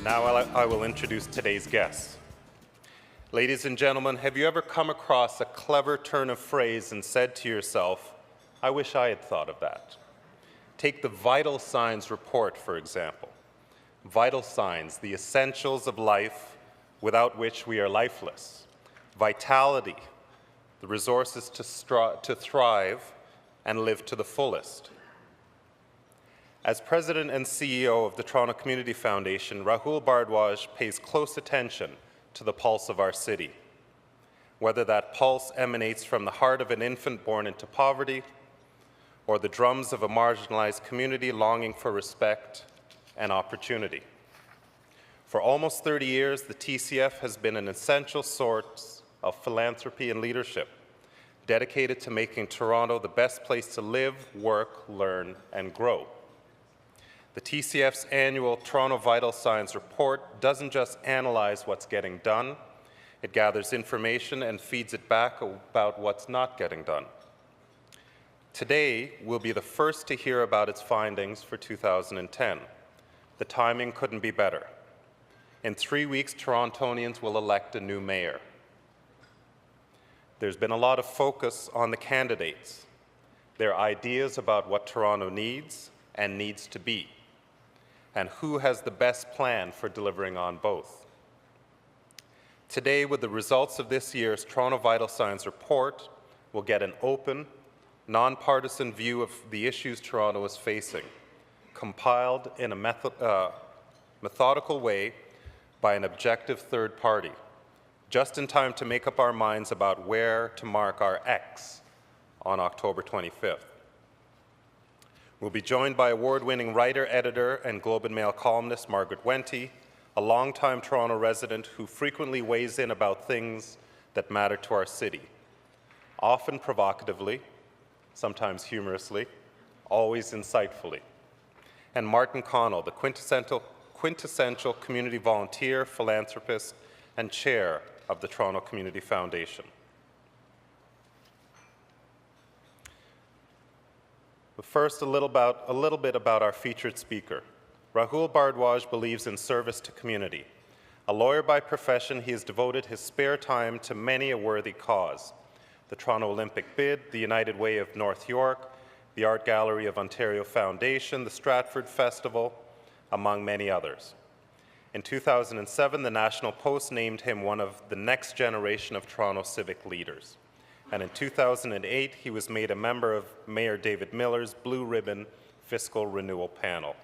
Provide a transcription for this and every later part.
And now I will introduce today's guests. Ladies and gentlemen, have you ever come across a clever turn of phrase and said to yourself, I wish I had thought of that? Take the vital signs report, for example. Vital signs, the essentials of life without which we are lifeless. Vitality, the resources to thrive and live to the fullest. As President and CEO of the Toronto Community Foundation, Rahul Bhardwaj pays close attention to the pulse of our city, whether that pulse emanates from the heart of an infant born into poverty or the drums of a marginalized community longing for respect and opportunity. For almost 30 years, the TCF has been an essential source of philanthropy and leadership, dedicated to making Toronto the best place to live, work, learn, and grow. The TCF's annual Toronto Vital Signs report doesn't just analyze what's getting done, it gathers information and feeds it back about what's not getting done. Today, we'll be the first to hear about its findings for 2010. The timing couldn't be better. In 3 weeks, Torontonians will elect a new mayor. There's been a lot of focus on the candidates, their ideas about what Toronto needs and needs to be, and who has the best plan for delivering on both. Today, with the results of this year's Toronto Vital Signs report, we'll get an open, nonpartisan view of the issues Toronto is facing, compiled in a methodical way by an objective third party, just in time to make up our minds about where to mark our X on October 25th. We'll be joined by award-winning writer, editor, and Globe and Mail columnist Margaret Wente, a longtime Toronto resident who frequently weighs in about things that matter to our city, often provocatively, sometimes humorously, always insightfully. And Martin Connell, the quintessential community volunteer, philanthropist, and chair of the Toronto Community Foundation. But first, a little bit about our featured speaker. Rahul Bhardwaj believes in service to community. A lawyer by profession, he has devoted his spare time to many a worthy cause: the Toronto Olympic Bid, the United Way of North York, the Art Gallery of Ontario Foundation, the Stratford Festival, among many others. In 2007, the National Post named him one of the next generation of Toronto civic leaders. And in 2008, he was made a member of Mayor David Miller's Blue Ribbon Fiscal Renewal Panel.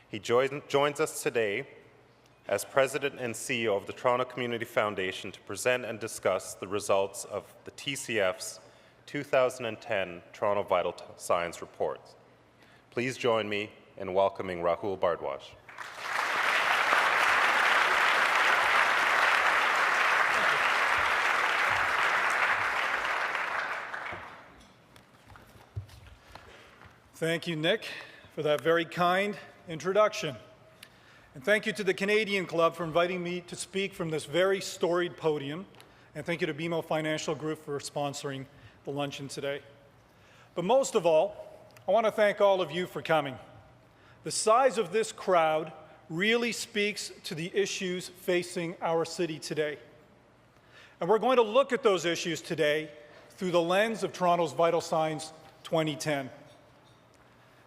He joins us today as President and CEO of the Toronto Community Foundation to present and discuss the results of the TCF's 2010 Toronto Vital Signs report. Please join me in welcoming Rahul Bhardwaj. Thank you, Nick, for that very kind introduction. And thank you to the Canadian Club for inviting me to speak from this very storied podium. And thank you to BMO Financial Group for sponsoring the luncheon today. But most of all, I want to thank all of you for coming. The size of this crowd really speaks to the issues facing our city today. And we're going to look at those issues today through the lens of Toronto's Vital Signs 2010.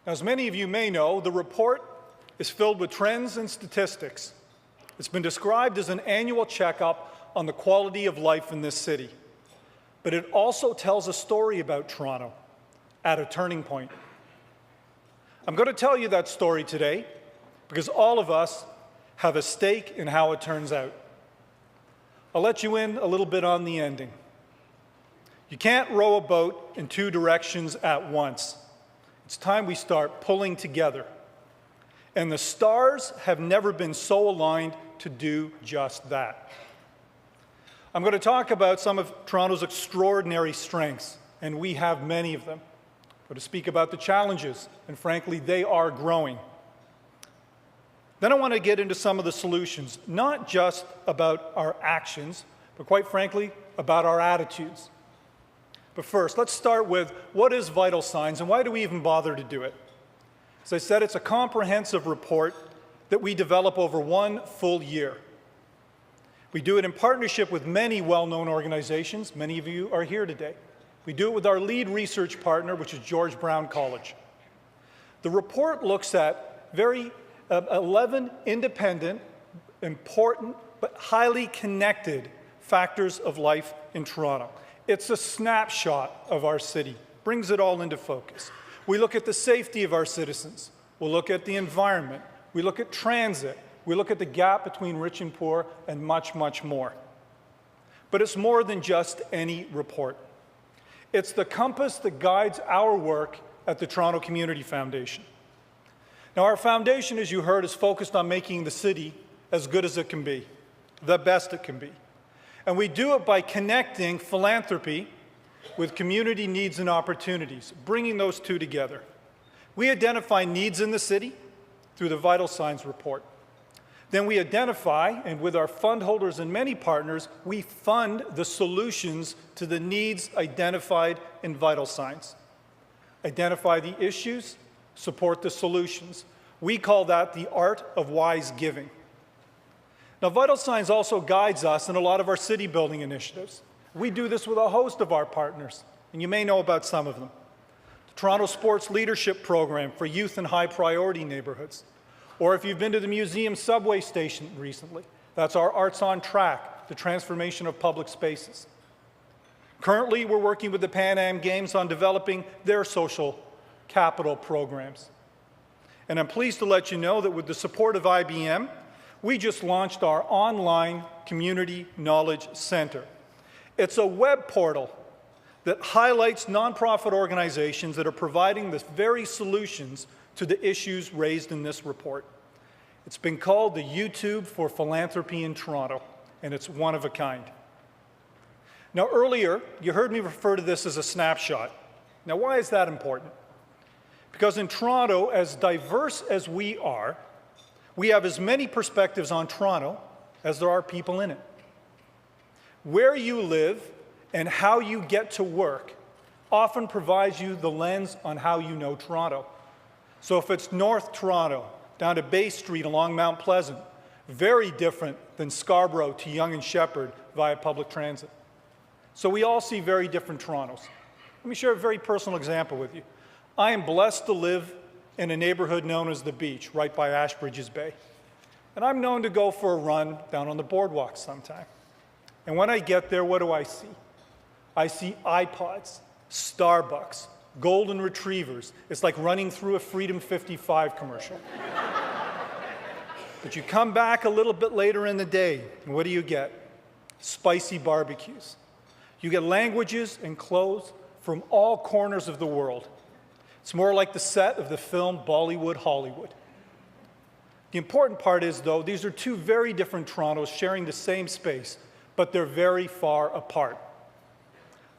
As many of you may know, the report is filled with trends and statistics. It's been described as an annual checkup on the quality of life in this city. But it also tells a story about Toronto at a turning point. I'm going to tell you that story today because all of us have a stake in how it turns out. I'll let you in a little bit on the ending. You can't row a boat in two directions at once. It's time we start pulling together. And the stars have never been so aligned to do just that. I'm going to talk about some of Toronto's extraordinary strengths, and we have many of them. I'm going to speak about the challenges, and frankly, they are growing. Then I want to get into some of the solutions, not just about our actions, but quite frankly, about our attitudes. But first, let's start with what is Vital Signs and why do we even bother to do it? As I said, it's a comprehensive report that we develop over 1 full year. We do it in partnership with many well-known organizations. Many of you are here today. We do it with our lead research partner, which is George Brown College. The report looks at 11 independent, important, but highly connected factors of life in Toronto. It's a snapshot of our city, brings it all into focus. We look at the safety of our citizens. We'll look at the environment. We look at transit. We look at the gap between rich and poor, and much, much more. But it's more than just any report. It's the compass that guides our work at the Toronto Community Foundation. Now, our foundation, as you heard, is focused on making the city as good as it can be, the best it can be. And we do it by connecting philanthropy with community needs and opportunities, bringing those two together. We identify needs in the city through the Vital Signs report. Then we identify, and with our fund holders and many partners, we fund the solutions to the needs identified in Vital Signs. Identify the issues, support the solutions. We call that the art of wise giving. Now, Vital Signs also guides us in a lot of our city building initiatives. We do this with a host of our partners, and you may know about some of them. The Toronto Sports Leadership Program for youth in high priority neighborhoods. Or if you've been to the museum subway station recently, that's our Arts on Track, the transformation of public spaces. Currently, we're working with the Pan Am Games on developing their social capital programs. And I'm pleased to let you know that with the support of IBM, we just launched our online Community Knowledge Center. It's a web portal that highlights nonprofit organizations that are providing the very solutions to the issues raised in this report. It's been called the YouTube for Philanthropy in Toronto, and it's one of a kind. Now, earlier, you heard me refer to this as a snapshot. Now, why is that important? Because in Toronto, as diverse as we are, we have as many perspectives on Toronto as there are people in it. Where you live and how you get to work often provides you the lens on how you know Toronto. So if it's North Toronto, down to Bay Street along Mount Pleasant, very different than Scarborough to Yonge and Sheppard via public transit. So we all see very different Torontos. Let me share a very personal example with you. I am blessed to live in a neighborhood known as the Beach, right by Ashbridges Bay. And I'm known to go for a run down on the boardwalk sometime. And when I get there, what do I see? I see iPods, Starbucks, golden retrievers. It's like running through a Freedom 55 commercial. But you come back a little bit later in the day, and what do you get? Spicy barbecues. You get languages and clothes from all corners of the world. It's more like the set of the film Bollywood Hollywood. The important part is, though, these are two very different Torontos sharing the same space, but they're very far apart.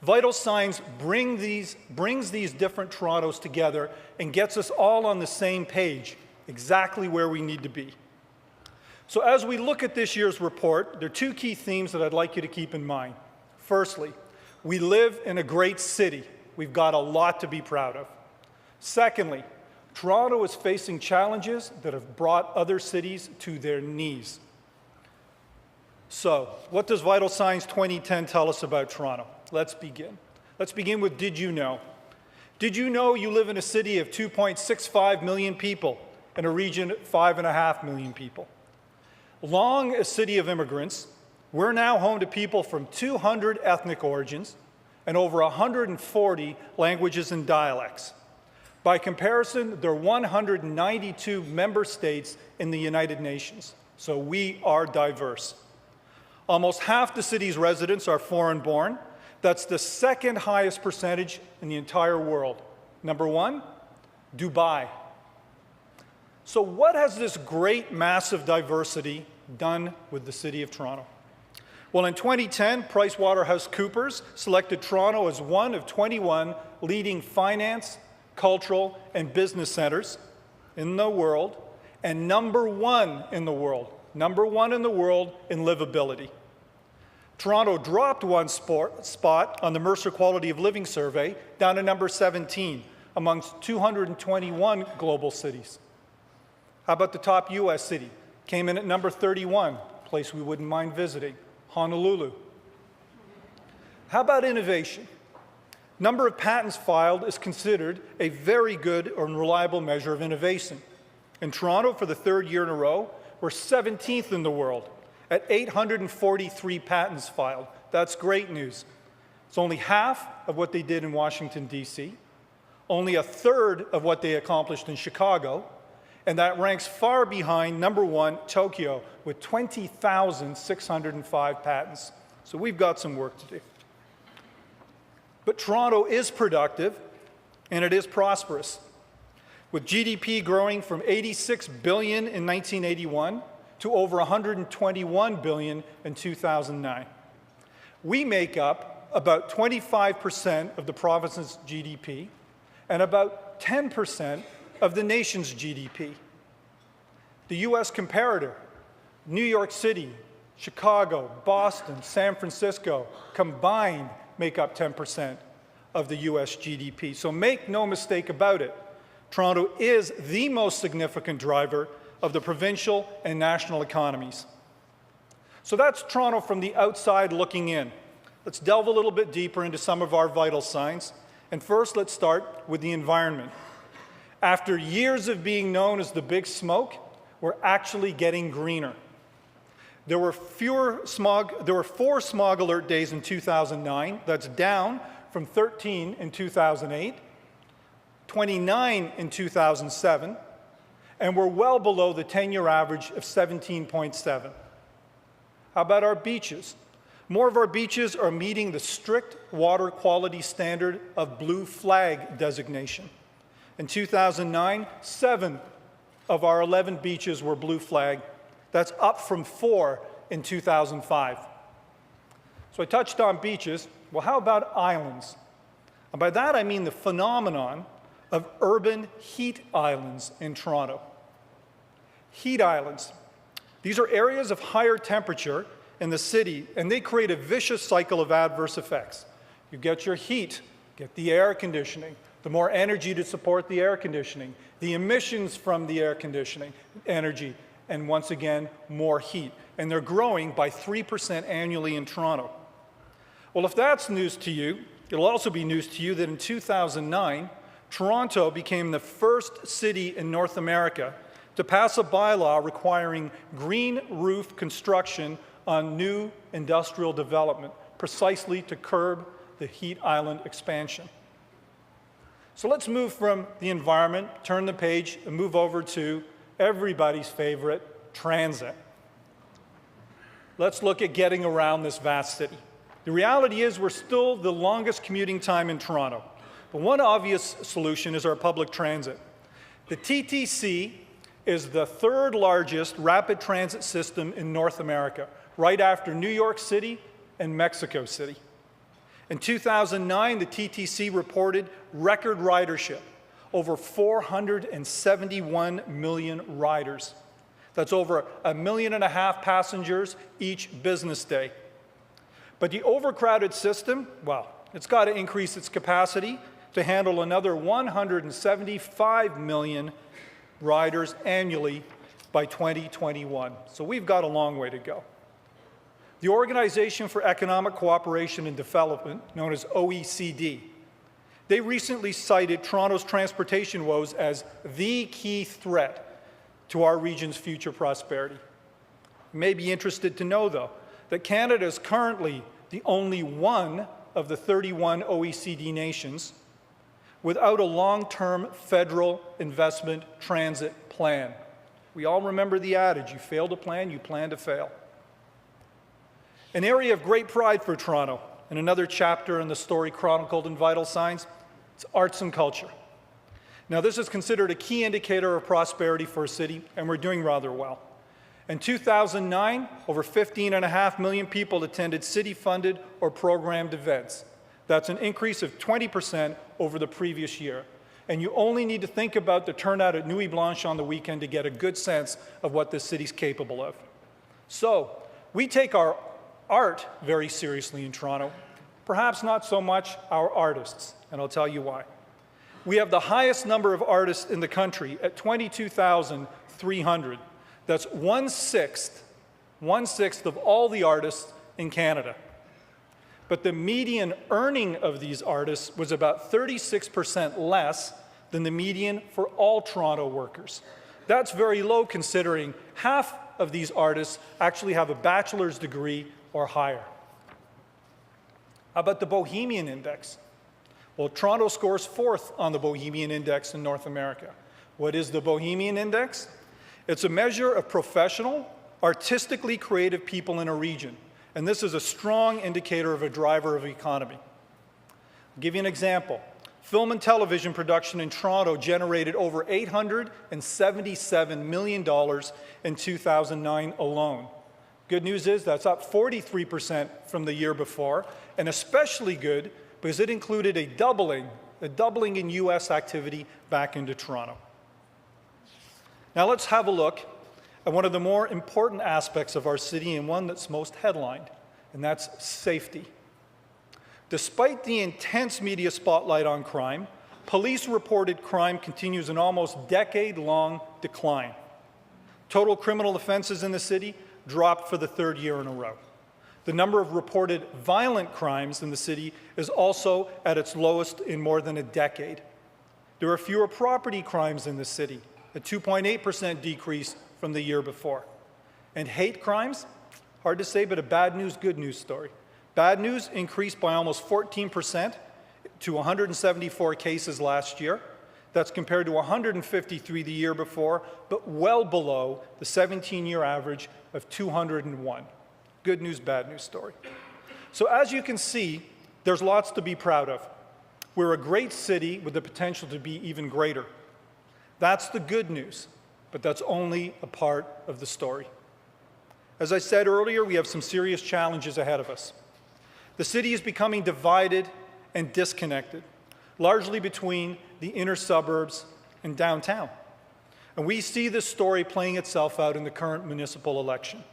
Vital Signs brings these different Torontos together and gets us all on the same page, exactly where we need to be. So as we look at this year's report, there are two key themes that I'd like you to keep in mind. Firstly, we live in a great city. We've got a lot to be proud of. Secondly, Toronto is facing challenges that have brought other cities to their knees. So, what does Vital Signs 2010 tell us about Toronto? Let's begin. Let's begin with did you know? Did you know you live in a city of 2.65 million people in a region of 5.5 million people? Long a city of immigrants, we're now home to people from 200 ethnic origins and over 140 languages and dialects. By comparison, there are 192 member states in the United Nations, so we are diverse. Almost half the city's residents are foreign-born. That's the second highest percentage in the entire world. Number one, Dubai. So what has this great, massive diversity done with the City of Toronto? Well, in 2010, PricewaterhouseCoopers selected Toronto as one of 21 leading finance, cultural, and business centers in the world, and number one in the world in livability. Toronto dropped one spot on the Mercer Quality of Living Survey down to number 17 amongst 221 global cities. How about the top U.S. city? Came in at number 31, a place we wouldn't mind visiting, Honolulu. How about innovation? Number of patents filed is considered a very good and reliable measure of innovation. In Toronto, for the third year in a row, we're 17th in the world at 843 patents filed. That's great news. It's only half of what they did in Washington, D.C., only a third of what they accomplished in Chicago, and that ranks far behind number one, Tokyo, with 20,605 patents. So we've got some work to do. But Toronto is productive, and it is prosperous, with GDP growing from $86 billion in 1981 to over $121 billion in 2009. We make up about 25% of the province's GDP and about 10% of the nation's GDP. The U.S. comparator, New York City, Chicago, Boston, San Francisco, combined make up 10% of the U.S. GDP. So make no mistake about it, Toronto is the most significant driver of the provincial and national economies. So that's Toronto from the outside looking in. Let's delve a little bit deeper into some of our vital signs. And first, let's start with the environment. After years of being known as the big smoke, we're actually getting greener. There were 4 smog alert days in 2009. That's down from 13 in 2008, 29 in 2007, and we're well below the 10-year average of 17.7. How about our beaches? More of our beaches are meeting the strict water quality standard of blue flag designation. In 2009, 7 of our 11 beaches were blue flag. That's up from 4 in 2005. So I touched on beaches. Well, how about islands? And by that I mean the phenomenon of urban heat islands in Toronto. Heat islands. These are areas of higher temperature in the city, and they create a vicious cycle of adverse effects. You get your heat, get the air conditioning, the more energy to support the air conditioning, the emissions from the air conditioning energy, and once again, more heat. And they're growing by 3% annually in Toronto. Well, if that's news to you, it'll also be news to you that in 2009, Toronto became the first city in North America to pass a bylaw requiring green roof construction on new industrial development, precisely to curb the heat island expansion. So let's move from the environment, turn the page, and move over to everybody's favorite, transit. Let's look at getting around this vast city. The reality is we're still the longest commuting time in Toronto. But one obvious solution is our public transit. The TTC is the third largest rapid transit system in North America, right after New York City and Mexico City. In 2009, the TTC reported record ridership, over 471 million riders. That's over 1.5 million passengers each business day. But the overcrowded system, well, it's got to increase its capacity to handle another 175 million riders annually by 2021. So we've got a long way to go. The Organization for Economic Cooperation and Development, known as OECD, they recently cited Toronto's transportation woes as the key threat to our region's future prosperity. You may be interested to know, though, that Canada is currently the only one of the 31 OECD nations without a long-term federal investment transit plan. We all remember the adage, you fail to plan, you plan to fail. An area of great pride for Toronto, and another chapter in the story chronicled in Vital Signs, it's arts and culture. Now, this is considered a key indicator of prosperity for a city, and we're doing rather well. In 2009, over 15.5 million people attended city-funded or programmed events. That's an increase of 20% over the previous year. And you only need to think about the turnout at Nuit Blanche on the weekend to get a good sense of what this city's capable of. So, we take our art very seriously in Toronto, perhaps not so much our artists, and I'll tell you why. We have the highest number of artists in the country at 300. That's one-sixth of all the artists in Canada. But the median earning of these artists was about 36% less than the median for all Toronto workers. That's very low considering half of these artists actually have a bachelor's degree or higher. How about the Bohemian Index? Well, Toronto scores 4th on the Bohemian Index in North America. What is the Bohemian Index? It's a measure of professional, artistically creative people in a region. And this is a strong indicator of a driver of the economy. I'll give you an example. Film and television production in Toronto generated over $877 million in 2009 alone. Good news is that's up 43% from the year before, and especially good because it included a doubling in U.S. activity back into Toronto. Now let's have a look at one of the more important aspects of our city and one that's most headlined, and that's safety. Despite the intense media spotlight on crime, police-reported crime continues an almost decade-long decline. Total criminal offenses in the city dropped for the 3rd year in a row. The number of reported violent crimes in the city is also at its lowest in more than a decade. There are fewer property crimes in the city, a 2.8% decrease from the year before. And hate crimes, hard to say, but a bad news, good news story. Bad news increased by almost 14% to 174 cases last year. That's compared to 153 the year before, but well below the 17-year average of 201. Good news, bad news story. So as you can see, there's lots to be proud of. We're a great city with the potential to be even greater. That's the good news, but that's only a part of the story. As I said earlier, we have some serious challenges ahead of us. The city is becoming divided and disconnected, largely between the inner suburbs and downtown. And we see this story playing itself out in the current municipal election.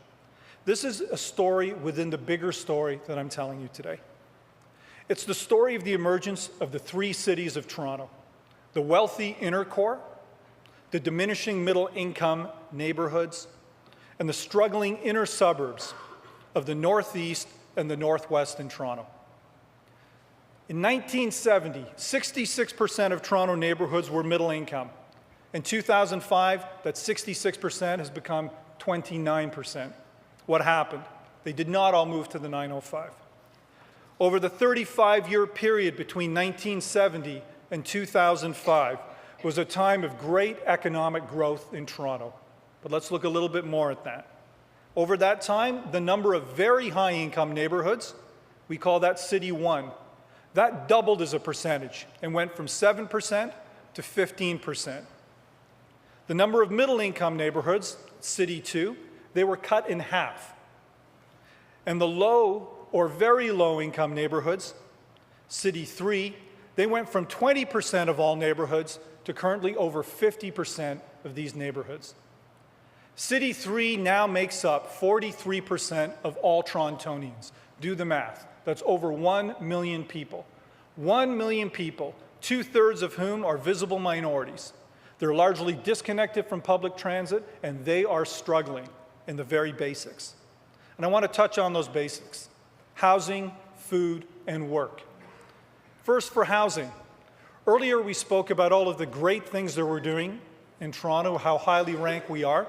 This is a story within the bigger story that I'm telling you today. It's the story of the emergence of the 3 cities of Toronto: the wealthy inner core, the diminishing middle-income neighborhoods, and the struggling inner suburbs of the northeast and the northwest in Toronto. In 1970, 66% of Toronto neighborhoods were middle income. In 2005, that 66% has become 29%. What happened? They did not all move to the 905. Over the 35-year period between 1970 and 2005 was a time of great economic growth in Toronto. But let's look a little bit more at that. Over that time, the number of very high-income neighborhoods, we call that City 1, that doubled as a percentage and went from 7% to 15%. The number of middle-income neighborhoods, City 2, they were cut in half. And the low or very low-income neighborhoods, City 3, they went from 20% of all neighborhoods to currently over 50% of these neighborhoods. City 3 now makes up 43% of all Torontonians. Do the math. That's over 1 million people. 1 million people, 2/3 of whom are visible minorities. They're largely disconnected from public transit, and they are struggling in the very basics. And I want to touch on those basics: housing, food, and work. First, for housing. Earlier, we spoke about all of the great things that we're doing in Toronto, how highly ranked we are.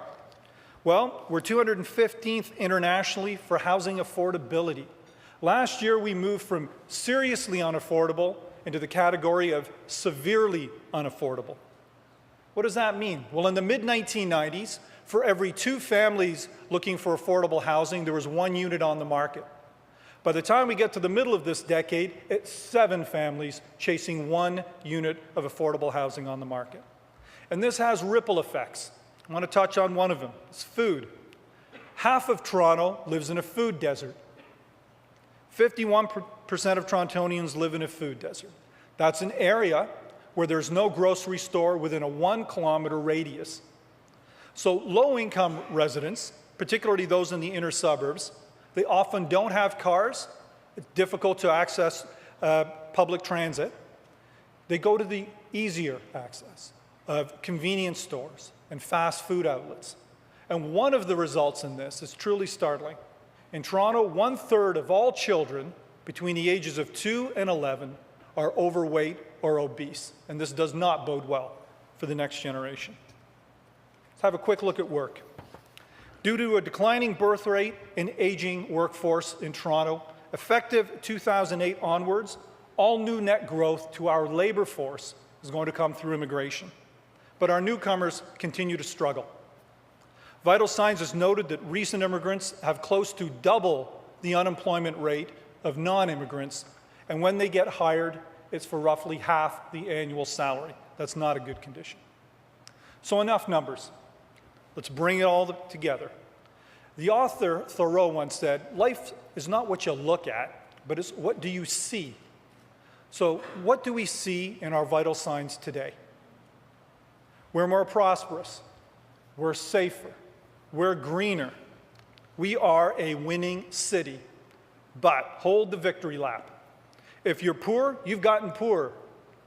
Well, we're 215th internationally for housing affordability. Last year, we moved from seriously unaffordable into the category of severely unaffordable. What does that mean? Well, in the mid-1990s, for every 2 families looking for affordable housing, there was 1 unit on the market. By the time we get to the middle of this decade, it's 7 families chasing 1 unit of affordable housing on the market. And this has ripple effects. I want to touch on one of them. It's food. Half of Toronto lives in a food desert. 51% of Torontonians live in a food desert. That's an area where there's no grocery store within a 1-kilometer radius. So low-income residents, particularly those in the inner suburbs, they often don't have cars. It's difficult to access public transit. They go to the easier access of convenience stores, and fast food outlets. And one of the results in this is truly startling. In Toronto, 1/3 of all children between the ages of 2 and 11 are overweight or obese, and this does not bode well for the next generation. Let's have a quick look at work. Due to a declining birth rate and aging workforce in Toronto, effective 2008 onwards, all new net growth to our labor force is going to come through immigration. But our newcomers continue to struggle. Vital Signs has noted that recent immigrants have close to double the unemployment rate of non-immigrants, and when they get hired, it's for roughly half the annual salary. That's not a good condition. So enough numbers. Let's bring it all together. The author Thoreau once said, "Life is not what you look at, but it's what do you see." So what do we see in our vital signs today? We're more prosperous. We're safer. We're greener. We are a winning city. But hold the victory lap. If you're poor, you've gotten poorer.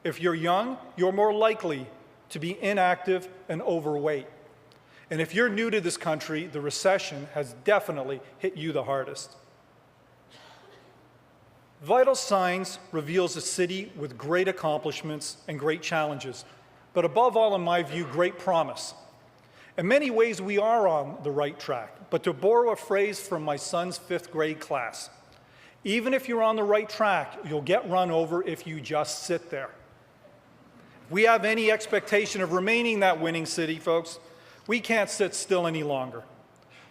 If you're young, you're more likely to be inactive and overweight. And if you're new to this country, the recession has definitely hit you the hardest. Vital Signs reveals a city with great accomplishments and great challenges, but above all, in my view, great promise. In many ways, we are on the right track, but to borrow a phrase from my son's 5th grade class, even if you're on the right track, you'll get run over if you just sit there. If we have any expectation of remaining that winning city, folks, we can't sit still any longer.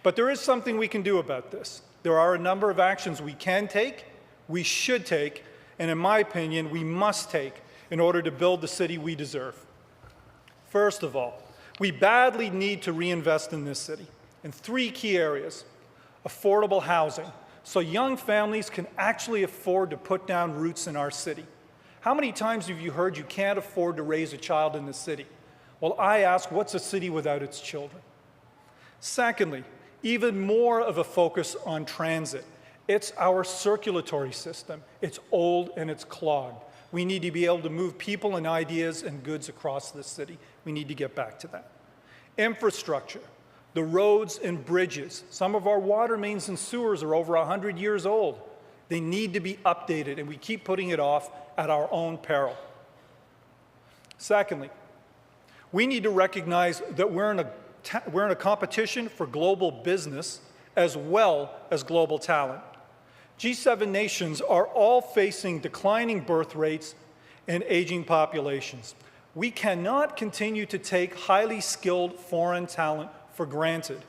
But there is something we can do about this. There are a number of actions we can take, we should take, and in my opinion, we must take in order to build the city we deserve. First of all, we badly need to reinvest in this city in 3 key areas. Affordable housing, so young families can actually afford to put down roots in our city. How many times have you heard you can't afford to raise a child in the city? Well, I ask, what's a city without its children? Secondly, even more of a focus on transit. It's our circulatory system. It's old and it's clogged. We need to be able to move people and ideas and goods across this city. We need to get back to that. Infrastructure, the roads and bridges. Some of our water mains and sewers are over 100 years old. They need to be updated, and we keep putting it off at our own peril. Secondly, we need to recognize that we're in a competition for global business as well as global talent. G7 nations are all facing declining birth rates and aging populations. We cannot continue to take highly skilled foreign talent for granted.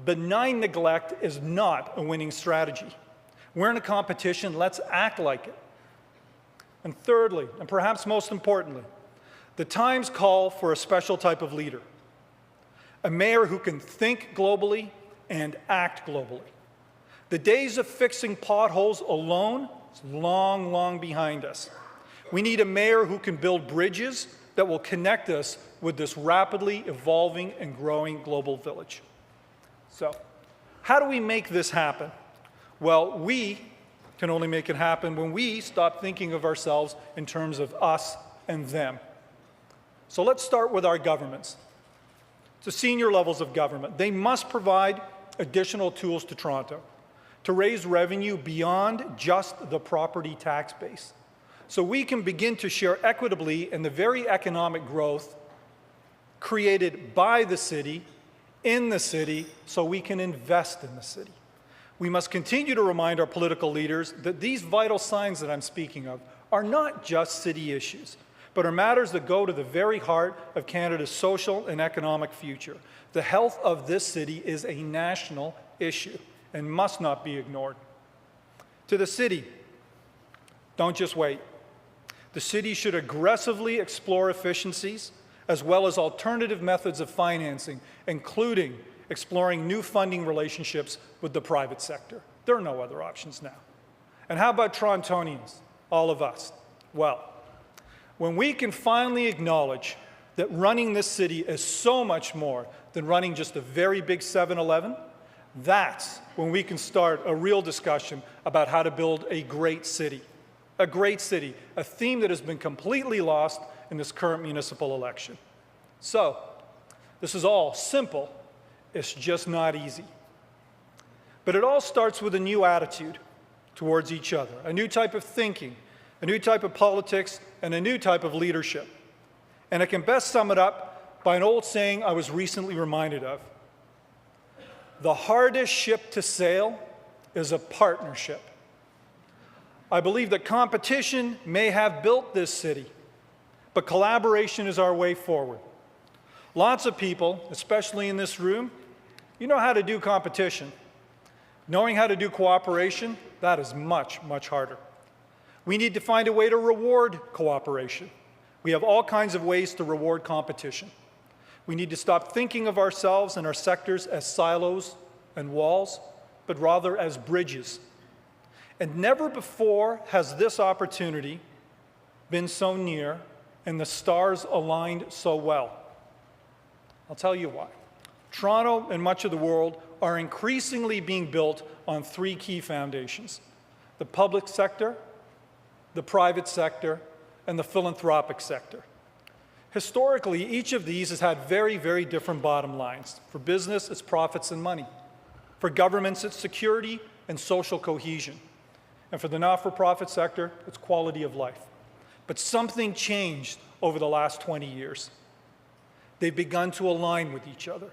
Benign neglect is not a winning strategy. We're in a competition, let's act like it. And thirdly, and perhaps most importantly, the times call for a special type of leader, a mayor who can think globally and act globally. The days of fixing potholes alone is long, long behind us. We need a mayor who can build bridges that will connect us with this rapidly evolving and growing global village. So, how do we make this happen? Well, we can only make it happen when we stop thinking of ourselves in terms of us and them. So let's start with our governments. The senior levels of government. They must provide additional tools to Toronto to raise revenue beyond just the property tax base, so we can begin to share equitably in the very economic growth created by the city, in the city, so we can invest in the city. We must continue to remind our political leaders that these vital signs that I'm speaking of are not just city issues, but are matters that go to the very heart of Canada's social and economic future. The health of this city is a national issue and must not be ignored. To the city, don't just wait. The city should aggressively explore efficiencies as well as alternative methods of financing, including exploring new funding relationships with the private sector. There are no other options now. And how about Torontonians, all of us? Well, when we can finally acknowledge that running this city is so much more than running just a very big 7-Eleven, that's when we can start a real discussion about how to build a great city, a theme that has been completely lost in this current municipal election. So, This is all simple. It's just not easy. But it all starts with a new attitude towards each other, a new type of thinking, a new type of politics, and a new type of leadership. And I can best sum it up by an old saying I was recently reminded of. The hardest ship to sail is a partnership. I believe that competition may have built this city, but collaboration is our way forward. Lots of people, especially in this room, you know how to do competition. Knowing how to do cooperation, that is much, much harder. We need to find a way to reward cooperation. We have all kinds of ways to reward competition. We need to stop thinking of ourselves and our sectors as silos and walls, but rather as bridges. And never before has this opportunity been so near and the stars aligned so well. I'll tell you why. Toronto and much of the world are increasingly being built on three key foundations: the public sector, the private sector, and the philanthropic sector. Historically, each of these has had very, very different bottom lines. For business, it's profits and money. For governments, it's security and social cohesion. And for the not-for-profit sector, it's quality of life. But something changed over the last 20 years. They've begun to align with each other.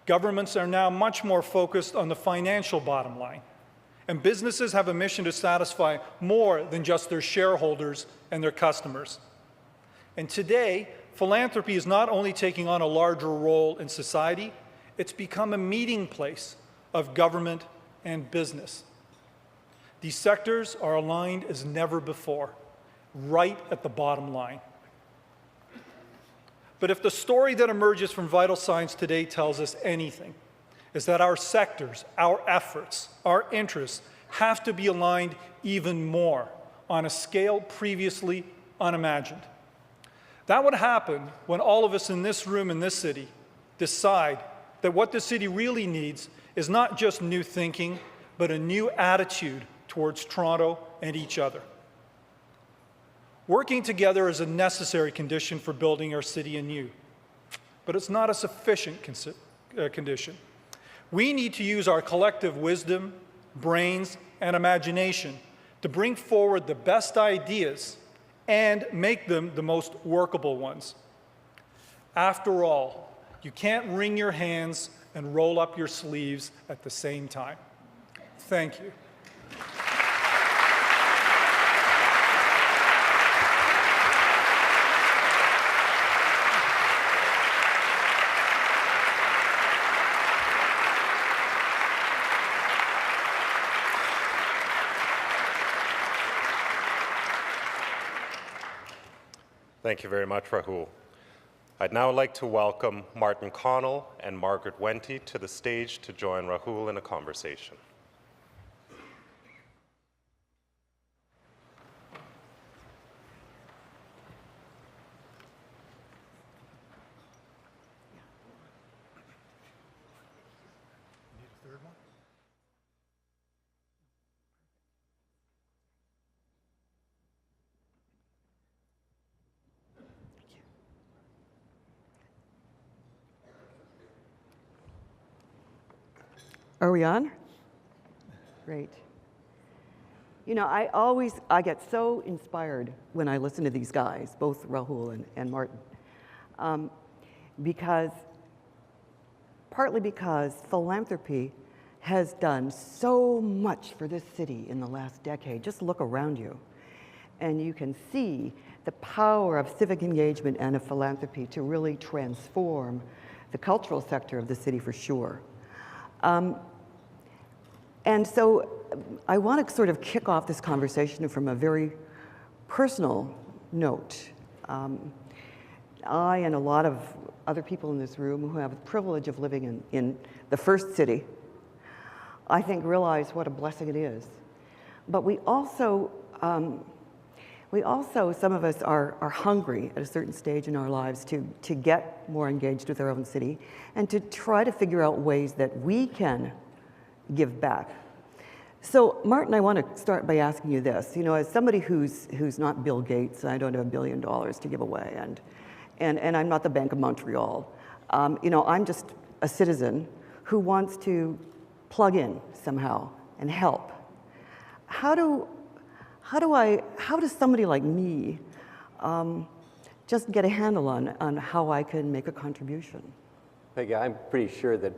Governments are now much more focused on the financial bottom line. And businesses have a mission to satisfy more than just their shareholders and their customers. And today, philanthropy is not only taking on a larger role in society, it's become a meeting place of government and business. These sectors are aligned as never before, right at the bottom line. But if the story that emerges from Vital Signs today tells us anything, is that our sectors, our efforts, our interests have to be aligned even more on a scale previously unimagined. That would happen when all of us in this room in this city decide that what the city really needs is not just new thinking, but a new attitude towards Toronto and each other. Working together is a necessary condition for building our city anew, but it's not a sufficient condition. We need to use our collective wisdom, brains, and imagination to bring forward the best ideas and make them the most workable ones. After all, you can't wring your hands and roll up your sleeves at the same time. Thank you. Thank you very much, Rahul. I'd now like to welcome Martin Connell and Margaret Wente to the stage to join Rahul in a conversation. Are we on? Great. You know, I get so inspired when I listen to these guys, both Rahul and Martin, partly because philanthropy has done so much for this city in the last decade. Just look around you, and you can see the power of civic engagement and of philanthropy to really transform the cultural sector of the city for sure. And so I want to sort of kick off this conversation from a very personal note. I and a lot of other people in this room who have the privilege of living in the first city, I think realize what a blessing it is. But we also, some of us are hungry at a certain stage in our lives to get more engaged with our own city and to try to figure out ways that we can give back. So, Martin, I want to start by asking you this. You know, as somebody who's not Bill Gates, I don't have $1 billion to give away, and I'm not the Bank of Montreal. You know, I'm just a citizen who wants to plug in somehow and help. How does somebody like me just get a handle on how I can make a contribution? Peggy, I'm pretty sure that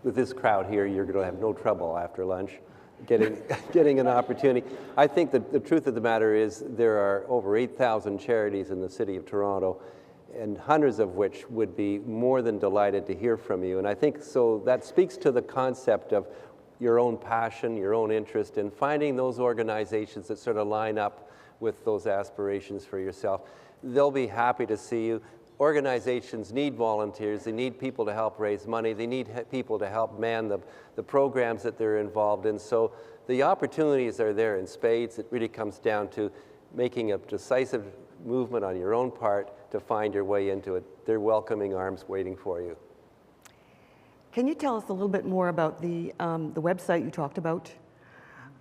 with this crowd here, you're going to have no trouble after lunch getting an opportunity. I think that the truth of the matter is there are over 8,000 charities in the city of Toronto, and hundreds of which would be more than delighted to hear from you. And I think so that speaks to the concept of your own passion, your own interest in finding those organizations that sort of line up with those aspirations for yourself. They'll be happy to see you. Organizations need volunteers, they need people to help raise money, they need people to help man the programs that they're involved in. So the opportunities are there in spades. It really comes down to making a decisive movement on your own part to find your way into it. They're welcoming arms waiting for you. Can you tell us a little bit more about the website you talked about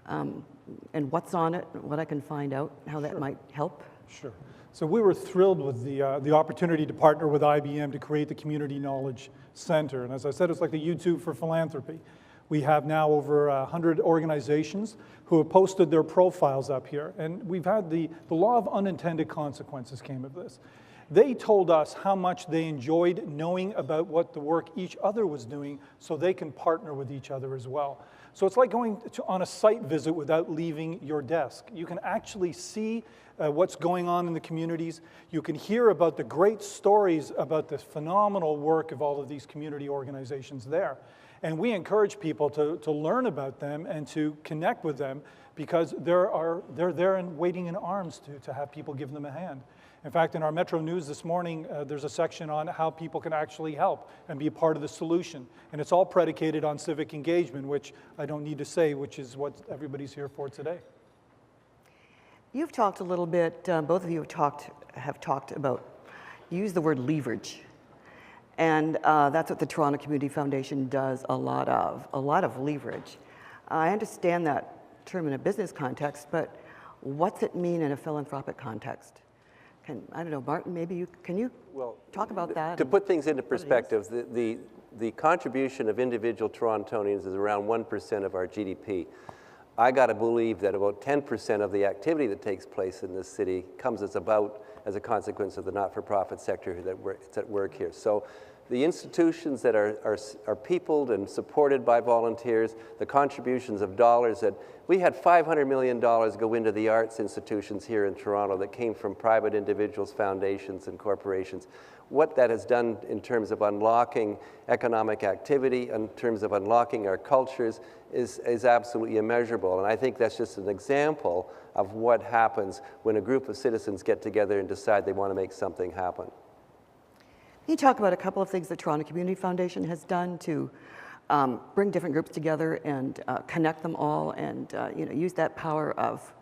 and what's on it, what I can find out, how that might help? Sure. So we were thrilled with the opportunity to partner with IBM to create the Community Knowledge Center. And as I said, it's like the YouTube for philanthropy. We have now over 100 organizations who have posted their profiles up here. And we've had the law of unintended consequences came of this. They told us how much they enjoyed knowing about what the work each other was doing so they can partner with each other as well. So it's like going on a site visit without leaving your desk. You can actually see what's going on in the communities. You can hear about the great stories about the phenomenal work of all of these community organizations there. And we encourage people to learn about them and to connect with them because they're there and waiting in arms to have people give them a hand. In fact, in our Metro News this morning, there's a section on how people can actually help and be a part of the solution. And it's all predicated on civic engagement, which I don't need to say, which is what everybody's here for today. You've talked a little bit, both of you have talked about, you use the word leverage. And that's what the Toronto Community Foundation does a lot of leverage. I understand that term in a business context, but what's it mean in a philanthropic context? I don't know, Martin, maybe can you talk about that? To put things into perspective, the contribution of individual Torontonians is around 1% of our GDP. I got to believe that about 10% of the activity that takes place in this city comes as a consequence of the not-for-profit sector that's at work here. So the institutions that are peopled and supported by volunteers, the contributions of dollars that we had $500 million go into the arts institutions here in Toronto that came from private individuals, foundations, and corporations. What that has done in terms of unlocking economic activity, in terms of unlocking our cultures, is absolutely immeasurable. And I think that's just an example of what happens when a group of citizens get together and decide they want to make something happen. Can you talk about a couple of things the Toronto Community Foundation has done to bring different groups together and connect them all and use that power of,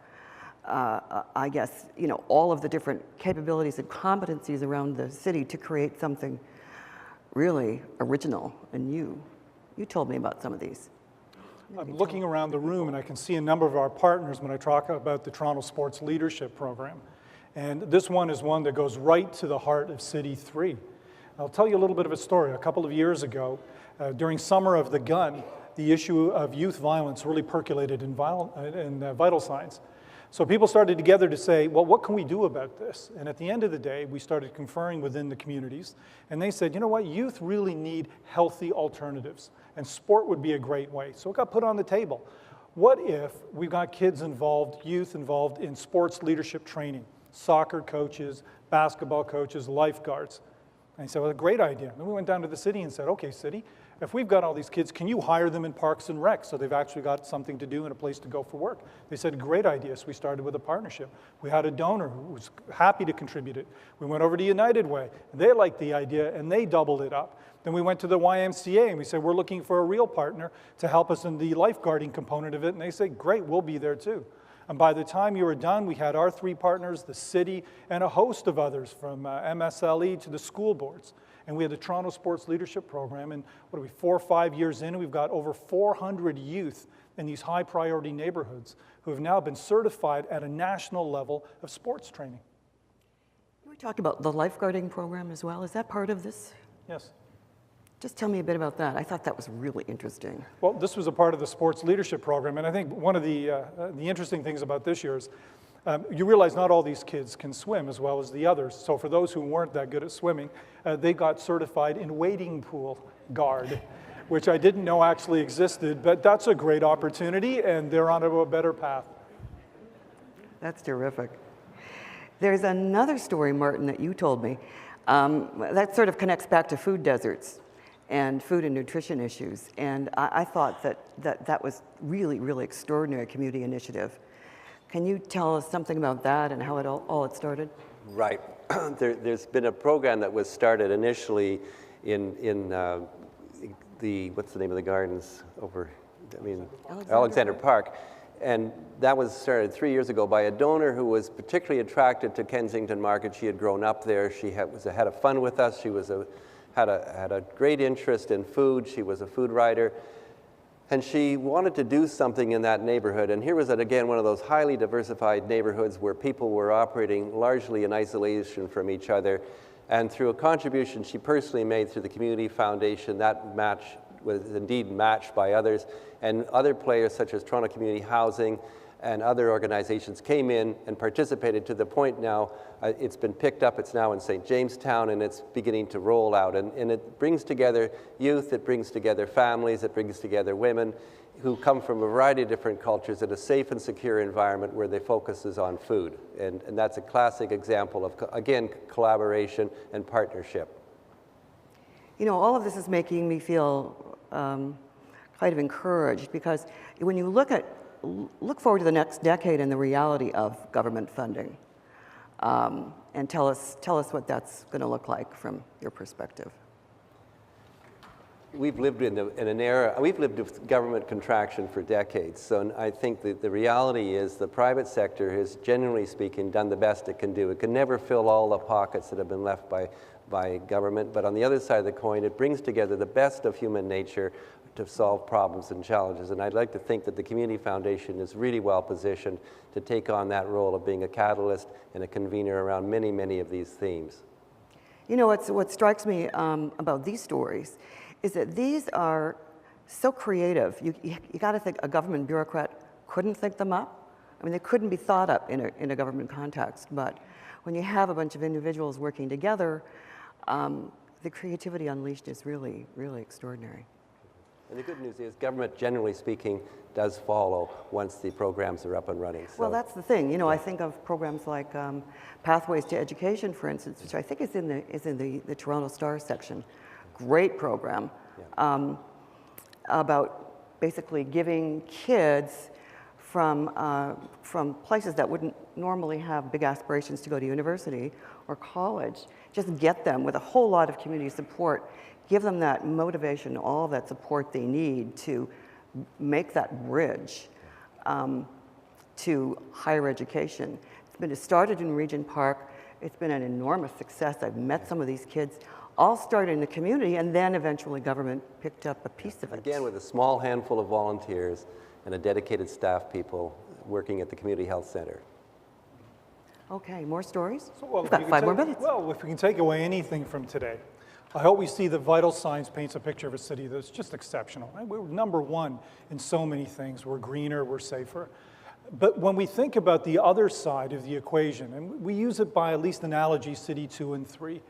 I guess, all of the different capabilities and competencies around the city to create something really original and new? You told me about some of these. I'm looking around the room and I can see a number of our partners when I talk about the Toronto Sports Leadership Program. And this one is one that goes right to the heart of City 3. I'll tell you a little bit of a story. A couple of years ago, during Summer of the Gun, the issue of youth violence really percolated in vital signs. So people started together to say, well, what can we do about this? And at the end of the day, we started conferring within the communities. And they said, you know what, youth really need healthy alternatives. And sport would be a great way. So it got put on the table. What if we got kids involved, youth involved in sports leadership training, soccer coaches, basketball coaches, lifeguards? And I said, well, a great idea. Then we went down to the city and said, okay, city, if we've got all these kids, can you hire them in Parks and Rec so they've actually got something to do and a place to go for work? They said, great idea. So we started with a partnership. We had a donor who was happy to contribute it. We went over to United Way. They liked the idea and they doubled it up. Then we went to the YMCA and we said, we're looking for a real partner to help us in the lifeguarding component of it. And they said, great, we'll be there too. And by the time you were done, we had our 3 partners, the city, and a host of others from MSLE to the school boards. And we had the Toronto Sports Leadership Program. And what are we, 4 or 5 years in, and we've got over 400 youth in these high priority neighborhoods who have now been certified at a national level of sports training. We talked about the lifeguarding program as well. Is that part of this? Yes. Just tell me a bit about that. I thought that was really interesting. Well, this was a part of the sports leadership program, and I think one of the interesting things about this year is you realize not all these kids can swim as well as the others. So for those who weren't that good at swimming, they got certified in wading pool guard, which I didn't know actually existed, but that's a great opportunity, and they're on a better path. That's terrific. There's another story, Martin, that you told me that sort of connects back to food deserts and food and nutrition issues. And I thought that was really, really extraordinary community initiative. Can you tell us something about that and how it all started? Right. There's been a program that was started initially in what's the name of the gardens over, Alexander Park. And that was started 3 years ago by a donor who was particularly attracted to Kensington Market. She had grown up there. She had fun with us. She had a great interest in food. She was a food writer. And she wanted to do something in that neighborhood. And here was, again, one of those highly diversified neighborhoods where people were operating largely in isolation from each other. And through a contribution she personally made through the Community Foundation, that match was indeed matched by others. And other players such as Toronto Community Housing and other organizations came in and participated to the point now it's been picked up. It's now in St. Jamestown, and it's beginning to roll out. And it brings together youth, it brings together families, it brings together women who come from a variety of different cultures in a safe and secure environment where the focus is on food. And that's a classic example of, again, collaboration and partnership. You know, all of this is making me feel kind of encouraged, because when you look forward to the next decade and the reality of government funding, and tell us what that's going to look like from your perspective. We've lived in an era, we've lived with government contraction for decades. So I think that the reality is the private sector has, generally speaking, done the best it can do. It can never fill all the pockets that have been left by government. But on the other side of the coin, it brings together the best of human nature to solve problems and challenges. And I'd like to think that the Community Foundation is really well positioned to take on that role of being a catalyst and a convener around many, many of these themes. You know, what strikes me about these stories is that these are so creative. You got to think a government bureaucrat couldn't think them up. I mean, they couldn't be thought up in a government context. But when you have a bunch of individuals working together, the creativity unleashed is really, really extraordinary. And the good news is government, generally speaking, does follow once the programs are up and running. So, well, that's the thing. You know, I think of programs like Pathways to Education, for instance, which I think is in the Toronto Star section. Great program about basically giving kids from places that wouldn't normally have big aspirations to go to university or college, just get them with a whole lot of community support, give them that motivation, all of that support they need to make that bridge to higher education. It started in Regent Park. It's been an enormous success. I've met some of these kids, all started in the community, and then eventually government picked up a piece of it. Again, with a small handful of volunteers and a dedicated staff people working at the Community Health Center. Okay, more stories? Well, We've got 5 more minutes. Well, if we can take away anything from today, I hope we see the vital signs paints a picture of a city that's just exceptional. We're number one in so many things. We're greener, we're safer. But when we think about the other side of the equation, and we use it by at least analogy, City 2 and 3,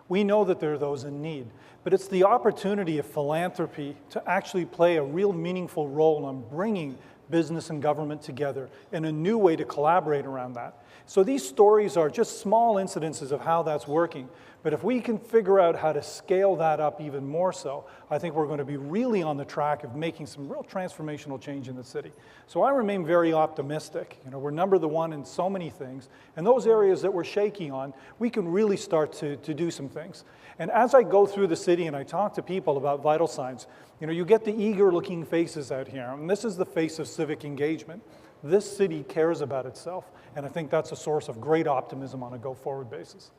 we know that there are those in need. But it's the opportunity of philanthropy to actually play a real meaningful role on bringing business and government together in a new way to collaborate around that. So these stories are just small incidences of how that's working. But if we can figure out how to scale that up even more so, I think we're going to be really on the track of making some real transformational change in the city. So I remain very optimistic. You know, we're number one in so many things. And those areas that we're shaky on, we can really start to do some things. And as I go through the city and I talk to people about vital signs, you know, you get the eager-looking faces out here. And this is the face of civic engagement. This city cares about itself. And I think that's a source of great optimism on a go-forward basis.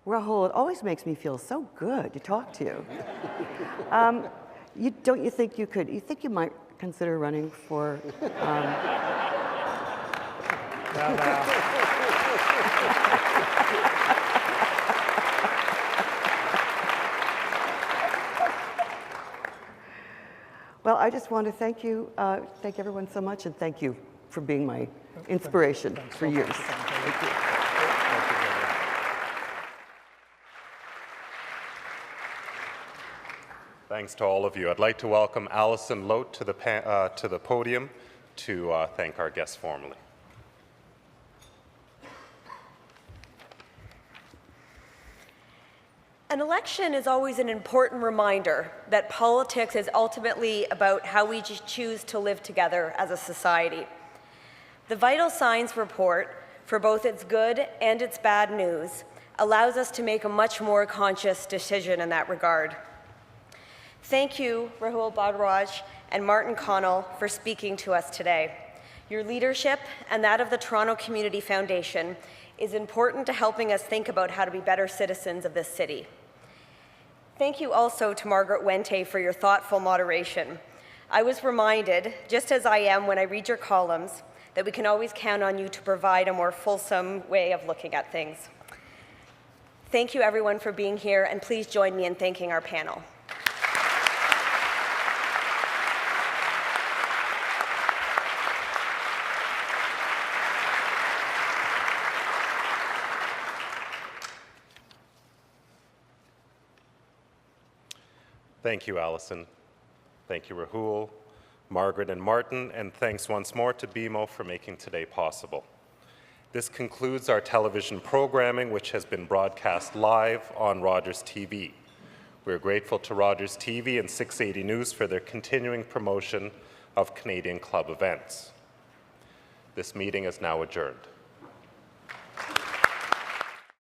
Rahul, it always makes me feel so good to talk to you. Don't you think you could, you think you might consider running for... Well, I just want to thank you, thank everyone so much, and thank you for being my inspiration for years. Thank you. Thanks to all of you. I'd like to welcome Alison Lote to the podium to thank our guests formally. An election is always an important reminder that politics is ultimately about how we choose to live together as a society. The Vital Signs report, for both its good and its bad news, allows us to make a much more conscious decision in that regard. Thank you, Rahul Bhardwaj and Martin Connell, for speaking to us today. Your leadership and that of the Toronto Community Foundation is important to helping us think about how to be better citizens of this city. Thank you also to Margaret Wente for your thoughtful moderation. I was reminded, just as I am when I read your columns, that we can always count on you to provide a more fulsome way of looking at things. Thank you everyone for being here, and please join me in thanking our panel. Thank you, Alison. Thank you, Rahul, Margaret, and Martin, and thanks once more to BMO for making today possible. This concludes our television programming, which has been broadcast live on Rogers TV. We're grateful to Rogers TV and 680 News for their continuing promotion of Canadian Club events. This meeting is now adjourned.